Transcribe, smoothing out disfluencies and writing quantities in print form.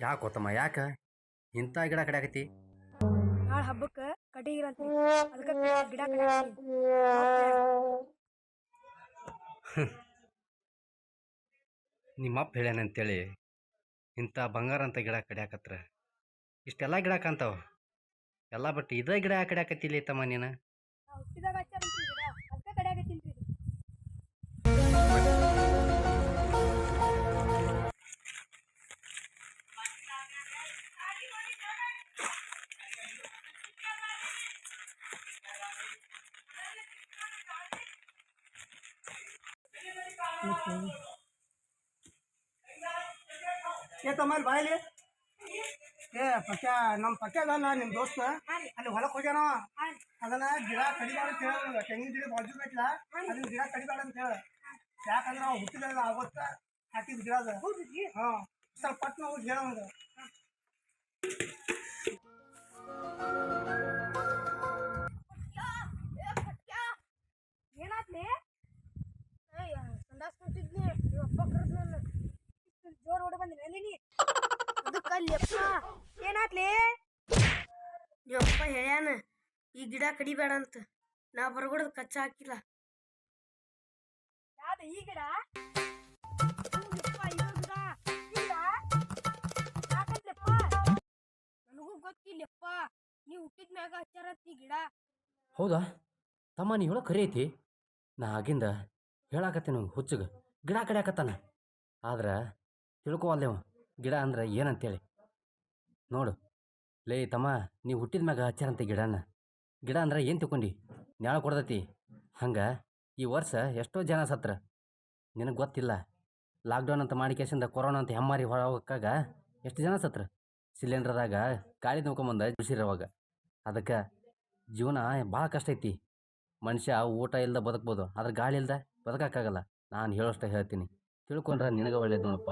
ಯಾಕೆ ಗೊತ್ತಮ್ಮ ಯಾಕೆ ಇಂಥ ಗಿಡ ಕಡಿಯಾಕತಿ? ನಾಳೆ ಹಬ್ಬಕ್ಕೆ ಕಟೀಗಿರಂತ್ರಿ ಅದಕ್ಕೆ ಗಿಡ ಕಡಿಯಾಕತ್ತೀನಿ. ನಿಮ್ಮಪ್ಪ ಹೇಳ್ಯಾನಂತೇಳಿ ಇಂಥ ಬಂಗಾರ ಅಂತ ಗಿಡ ಕಡಿಯಾಕತ್ರ ಇಷ್ಟೆಲ್ಲ ಗಿಡ ಕಾಣ್ತಾವ ಎಲ್ಲ ಬಟ್ ಇದೇ ಗಿಡ ಕಡಿಯಾಕತ್ತಿಲ್ಲ ತಮ್ಮ ನೀನು. ಹುಟ್ಟಿದಾಗ ಹಚ್ಚಾರಂತ್ರಿ ಗಿಡ ಅದಕ್ಕೆ ಕಡಿಯಾಕತ್ತೀನಿ. ತಮ್ಮಲ್ಲಿ ಬಾಯಲ್ಲಿ ಪಕ್ಕ ನಮ್ಮ ಪಕ್ಕ ಅದಲ್ಲ ನಿಮ್ಮ ದೋಸ್ತ ಅಲ್ಲಿ ಹೊಲಕ್ಕೆ ಹೋಗ್ಯಾನ. ಅದನ್ನ ಗಿಡ ಕಡಿಬೇಡ ಅಂತ ಹೇಳ, ತೆಂಗಿನ ಗಿಡ ಬಾಜು ಬೇಕಿಲ್ಲ ಅದನ್ನ ಗಿಡ ಕಡಿಬೇಡ ಅಂತ ಹೇಳ. ಯಾಕಂದ್ರೆ ನಾವು ಹುಟ್ಟಿದಾಗ ಆವತ್ತ ಹಾಕಿದ ಗಿಡ ಅದ. ಹಾಂ ಸ್ವಲ್ಪ ಪಟ್ಟು ನಾವು ಹೇಳ ನಮ್ಗೆ. ಏನಾತ್ಲಿ ಸಂದಾಸ್ ಕೊಟ್ಟಿದ್ನಿ ಅಪ್ಪ ಕರೆದ್ ನನ್ನ ಜೋರ್ ಓಡ ಬಂದಿನಿ ಎಲ್ಲಿನಿ ಅದಕ್ಕಲ್ಲಪ್ಪ. ಏನಾತ್ಲಿ ಯಪ್ಪ ಹೇಳ್ಯಾನ ಈ ಗಿಡ ಕಡಿಬೇಡ ಅಂತ. ನಾ ಬರಗುಡ್ದು ಕಚ್ಚಾ ಹಾಕಿಲ್ಲ. ಯಾವ್ದು ಈ ಗಿಡ? ಯಾಕಂದ್ಲಪ್ಪ ನನಗೂ ಗೊತ್ತಿಲ್ಲಪ್ಪ. ನೀವು ಹುಟ್ಟಿದ ಮ್ಯಾಗ ಹಚ್ಚಾರತ್ ಈ ಗಿಡ. ಹೌದಾ ತಮ್ಮ ನೀ ಹೇಳೋ ಖರೆ ಐತಿ. ನಾ ಆಗಿಂದ ಹೇಳಾಕತ್ತೀನಿ ಹುಚ್ಚಗೆ ಗಿಡ ಕಡಿಯಾಕತ್ತಾನ. ಆದ್ರೆ ತಿಳ್ಕೊವಲ್ಲೇವ ಗಿಡ ಅಂದ್ರೆ ಏನಂತೇಳಿ. ನೋಡು ಲೇ ತಮ್ಮ ನೀವು ಹುಟ್ಟಿದ ಮ್ಯಾಗ ಹಚ್ಚಾರಂತ ಗಿಡ ಅಂದ್ರೆ ಏನು ತಿಳ್ಕೊಂಡು ನ್ಯಾಳ ಕೊಡ್ದೈತಿ. ಹಂಗೆ ಈ ವರ್ಷ ಎಷ್ಟೋ ಜನ ಸತ್ರ ನಿನಗೆ ಗೊತ್ತಿಲ್ಲ. ಲಾಕ್ಡೌನ್ ಅಂತ ಮಾಡಿಕೇಸಿಂದ ಕೊರೋನಾ ಅಂತ ಹೆಮ್ಮಾರಿ ಹೊರಕಾಗ ಎಷ್ಟು ಜನ ಸತ್ರ. ಸಿಲಿಂಡ್ರದಾಗ ಗಾಳಿ ನೋಡ್ಕೊಂಬಂದ ಬಿಸಿರವಾಗ. ಅದಕ್ಕೆ ಜೀವನ ಭಾಳ ಕಷ್ಟ ಐತಿ. ಮನುಷ್ಯ ಊಟ ಇಲ್ದ ಬದುಕ್ಬೋದು, ಆದ್ರೆ ಗಾಳಿ ಇಲ್ದ ಬದುಕಕ್ಕಾಗಲ್ಲ. ನಾನು ಹೇಳೋಷ್ಟ ಹೇಳ್ತೀನಿ, ತಿಳ್ಕೊಂಡ್ರೆ ನಿನಗೆ ಒಳ್ಳೇದು ನೋಡಪ್ಪ.